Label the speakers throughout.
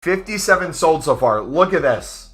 Speaker 1: 57 sold so far. Look at this.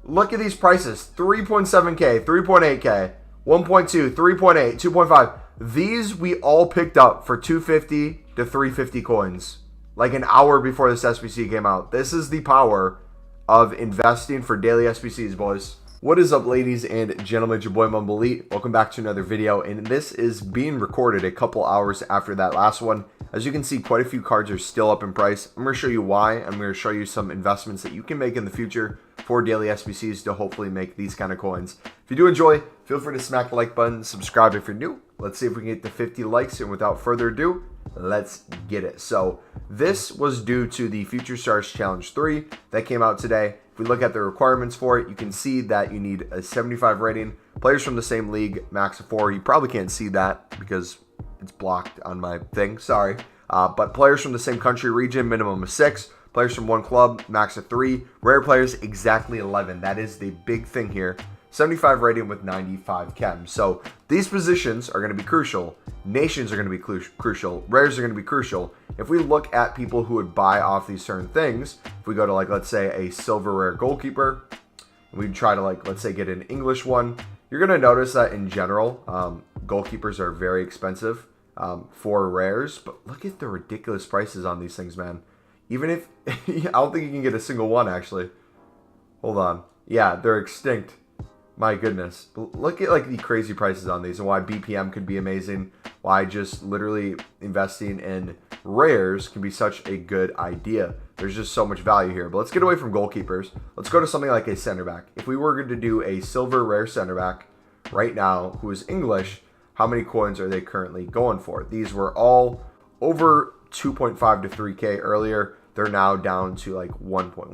Speaker 1: Look at these prices. 3.7K, 3.8K, 1.2, 3.8, 2.5. These we all picked up for 250 to 350 coins. Like an hour before this SBC came out. This is the power of investing for daily SBCs, boys. What is up, ladies and gentlemen? It's your boy MumboElite. Welcome back to another video, and this is being recorded a couple hours after that last one. As you can see, quite a few cards are still up in price. I'm going to show you why. I'm going to show you some investments that you can make in the future for daily SBCs to hopefully make these kind of coins. If you do enjoy, feel free to smack the like button, subscribe if you're new. Let's see if we can get to 50 likes, and without further ado, let's get it. So this was due to the Future Stars Challenge 3 that came out today. If we look at the requirements for it, you can see that you need a 75 rating, players from the same league, max of 4. You probably can't see that because it's blocked on my thing, sorry. But players from the same country, region, minimum of 6. Players from one club, max of 3. Rare players, exactly 11. That is the big thing here. 75 rating with 95 chem. So these positions are going to be crucial. Nations are going to be crucial. Rares are going to be crucial. If we look at people who would buy off these certain things, if we go to, like, let's say a silverware goalkeeper, and we try to, like, let's say get an English one, you're going to notice that in general, goalkeepers are very expensive for rares. But look at the ridiculous prices on these things, man. Even if, I don't think you can get a single one, actually. Hold on. Yeah, they're extinct. My goodness. Look at, like, the crazy prices on these and why BPM could be amazing. Why just literally investing in rares can be such a good idea. There's just so much value here. But let's get away from goalkeepers. Let's go to something like a center back. If we were going to do a silver rare center back right now who is English, how many coins are they currently going for? These were all over 2.5 to 3K earlier. They're now down to like 1.1,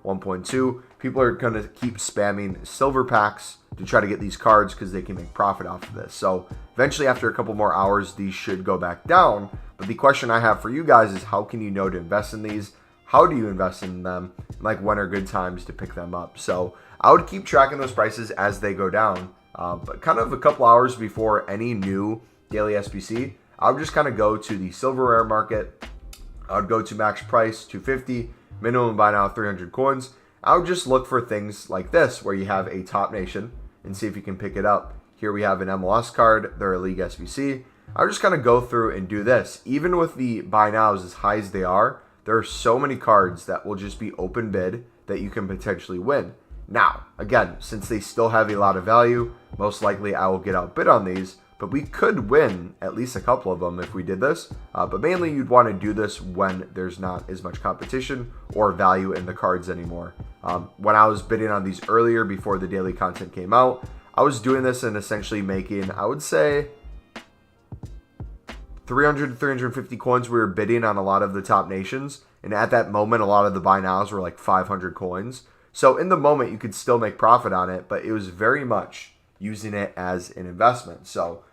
Speaker 1: 1.2. People are going to keep spamming silver packs to try to get these cards because they can make profit off of this. So eventually, after a couple more hours, these should go back down. But the question I have for you guys is, how can you know to invest in these? How do you invest in them? Like, when are good times to pick them up? So I would keep tracking those prices as they go down. But kind of a couple hours before any new daily SBC, I would just kind of go to the silver rare market. I would go to max price 250, minimum buy now 300 coins. I would just look for things like this where you have a top nation and see if you can pick it up. Here we have an MLS card. They're a league SBC. I would just kind of go through and do this. Even with the buy nows as high as they are, there are so many cards that will just be open bid that you can potentially win. Now, again, since they still have a lot of value, most likely I will get outbid on these. But we could win at least a couple of them if we did this. But mainly you'd want to do this when there's not as much competition or value in the cards anymore. When I was bidding on these earlier before the daily content came out, I was doing this and essentially making, I would say, 300 to 350 coins. We were bidding on a lot of the top nations. And at that moment, a lot of the buy nows were like 500 coins. So in the moment, you could still make profit on it, but it was very much using it as an investment. So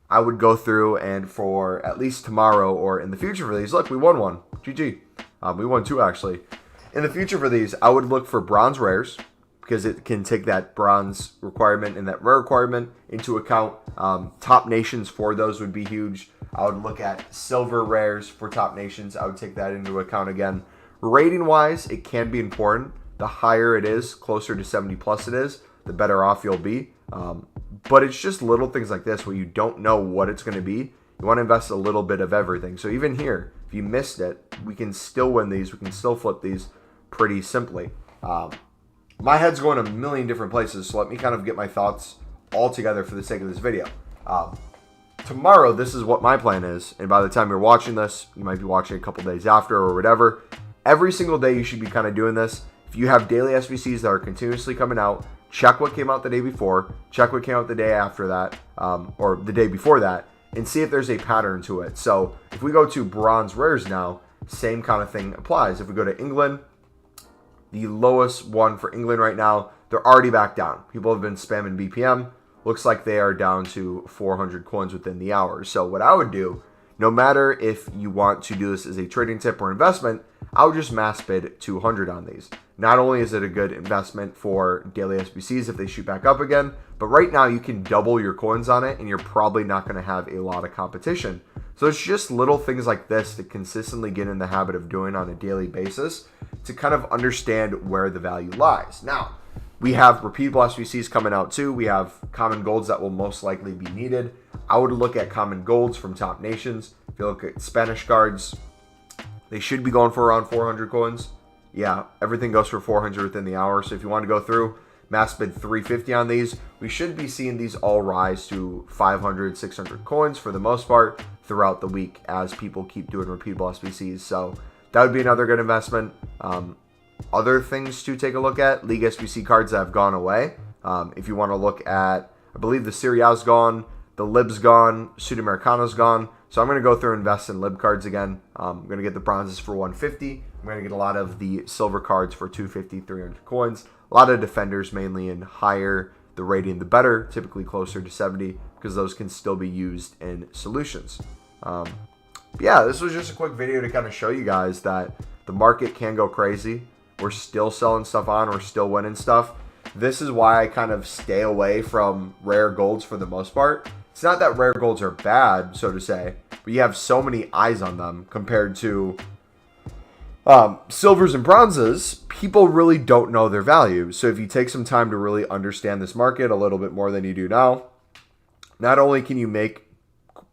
Speaker 1: I would go through, and for at least tomorrow or in the future for these, look, we won one. GG. We won two, actually. In the future for these, I would look for bronze rares because it can take that bronze requirement and that rare requirement into account. Top nations for those would be huge. I would look at silver rares for top nations. I would take that into account again. Rating-wise, it can be important. The higher it is, closer to 70 plus it is, the better off you'll be. But it's just little things like this where you don't know what it's going to be. You want to invest a little bit of everything. So even here, if you missed it, we can still win these. We can still flip these pretty simply. My head's going a million different places, so let me kind of get my thoughts all together for the sake of this video. Tomorrow, this is what my plan is. And by the time you're watching this, you might be watching a couple days after or whatever. Every single day, you should be kind of doing this. If you have daily SBCs that are continuously coming out, check what came out the day before, check what came out the day after that, or the day before that, and see if there's a pattern to it. So if we go to bronze rares now, same kind of thing applies. If we go to England, the lowest one for England right now, they're already back down. People have been spamming BPM. Looks like they are down to 400 coins within the hour. So what I would do no matter if you want to do this as a trading tip or investment, I would just mass bid 200 on these. Not only is it a good investment for daily SBCs if they shoot back up again, but right now you can double your coins on it and you're probably not going to have a lot of competition. So it's just little things like this to consistently get in the habit of doing on a daily basis to kind of understand where the value lies. Now, we have repeatable SBCs coming out too. We have common golds that will most likely be needed. I would look at common golds from top nations. If you look at Spanish cards, they should be going for around 400 coins. Yeah, everything goes for 400 within the hour. So if you want to go through, mass bid 350 on these, we should be seeing these all rise to 500, 600 coins for the most part throughout the week as people keep doing repeatable SBCs. So that would be another good investment. Other things to take a look at, League SBC cards that have gone away. If you want to look at, I believe the Serie A's gone, the Lib's gone, Sudamericano's gone. So I'm going to go through and invest in Lib cards again. I'm going to get the bronzes for 150. I'm going to get a lot of the silver cards for 250, 300 coins. A lot of defenders, mainly in higher the rating, the better, typically closer to 70, because those can still be used in solutions. Yeah, this was just a quick video to kind of show you guys that the market can go crazy. We're still selling stuff on. We're still winning stuff. This is why I kind of stay away from rare golds for the most part. It's not that rare golds are bad, so to say, but you have so many eyes on them compared to silvers and bronzes. People really don't know their value. So if you take some time to really understand this market a little bit more than you do now, not only can you make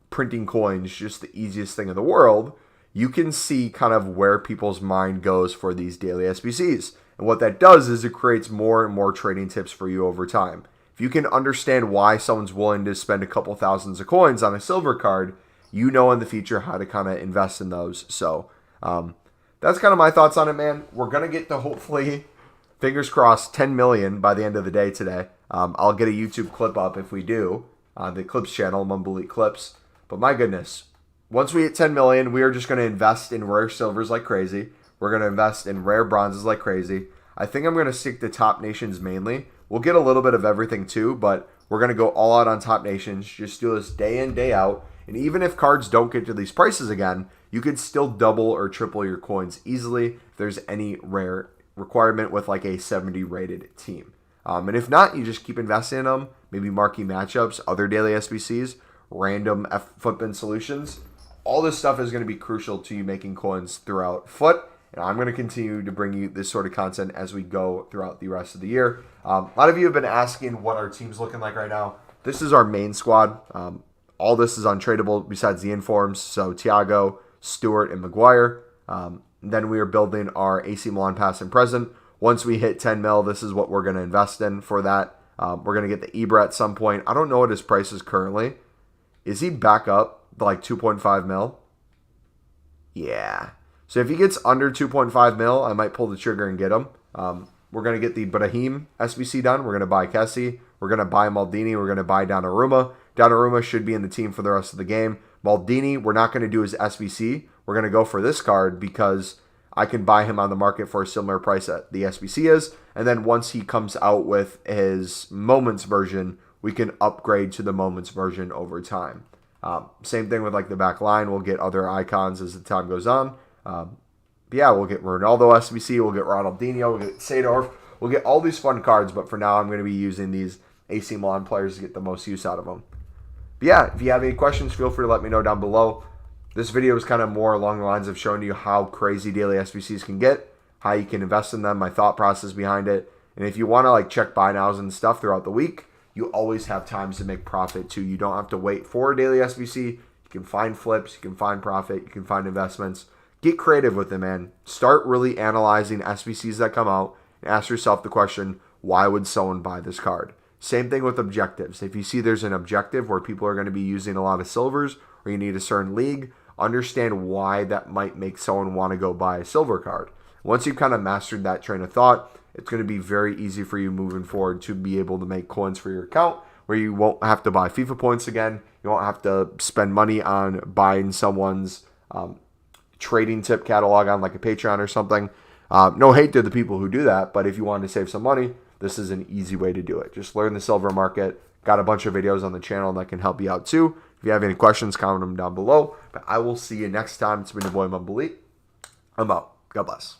Speaker 1: printing coins just the easiest thing in the world, you can see kind of where people's mind goes for these daily SBCs. And what that does is it creates more and more trading tips for you over time. If you can understand why someone's willing to spend a couple thousands of coins on a silver card, you know in the future how to kind of invest in those. So that's kind of my thoughts on it, man. We're going to get to, hopefully, fingers crossed, 10 million by the end of the day today. I'll get a YouTube clip up if we do on the Clips channel, MumboElite Clips. But my goodness, once we hit 10 million, we are just going to invest in rare silvers like crazy. We're going to invest in rare bronzes like crazy. I think I'm going to stick to top nations mainly. We'll get a little bit of everything too, but we're going to go all out on top nations. Just do this day in, day out. And even if cards don't get to these prices again, you could still double or triple your coins easily if there's any rare requirement with like a 70 rated team. And if not, you just keep investing in them. Maybe marquee matchups, other daily SBCs, random footbin solutions. All this stuff is going to be crucial to you making coins throughout FUT. And I'm going to continue to bring you this sort of content as we go throughout the rest of the year. A lot of you have been asking what our team's looking like right now. This is our main squad. All this is untradeable besides the informs. So Thiago, Stewart, and Maguire. Then we are building our AC Milan past and present. Once we hit 10 mil, this is what we're going to invest in for that. We're going to get the Ibra at some point. I don't know what his price is currently. Is he back up to like 2.5 mil? Yeah. So if he gets under 2.5 mil, I might pull the trigger and get him. We're going to get the Brahim SBC done. We're going to buy Kessie. We're going to buy Maldini. We're going to buy Donnarumma. Donnarumma should be in the team for the rest of the game. Maldini, we're not going to do his SBC. We're going to go for this card because I can buy him on the market for a similar price that the SBC is. And then once he comes out with his Moments version, we can upgrade to the Moments version over time. Same thing with like the back line. We'll get other icons as the time goes on. Yeah, we'll get Ronaldo SBC, we'll get Ronaldinho, we'll get Seedorf, we'll get all these fun cards, but for now I'm going to be using these AC Milan players to get the most use out of them. But yeah, if you have any questions, feel free to let me know down below. This video is kind of more along the lines of showing you how crazy daily SBCs can get, how you can invest in them, my thought process behind it, and if you want to like check buy nows and stuff throughout the week, you always have times to make profit too. You don't have to wait for a daily SBC. You can find flips, you can find profit, you can find investments. Get creative with it, man. Start really analyzing SBCs that come out and ask yourself the question, why would someone buy this card? Same thing with objectives. If you see there's an objective where people are going to be using a lot of silvers or you need a certain league, understand why that might make someone want to go buy a silver card. Once you've kind of mastered that train of thought, it's going to be very easy for you moving forward to be able to make coins for your account where you won't have to buy FIFA points again. You won't have to spend money on buying someone's trading tip catalog on like a Patreon or something. No hate to the people who do that, but if you want to save some money, this is an easy way to do it. Just learn the silver market, Got a bunch of videos on the channel that can help you out too. If you have any questions, comment them down below. But I will see you next time. It's been your boy MumboElite. I'm out. God bless.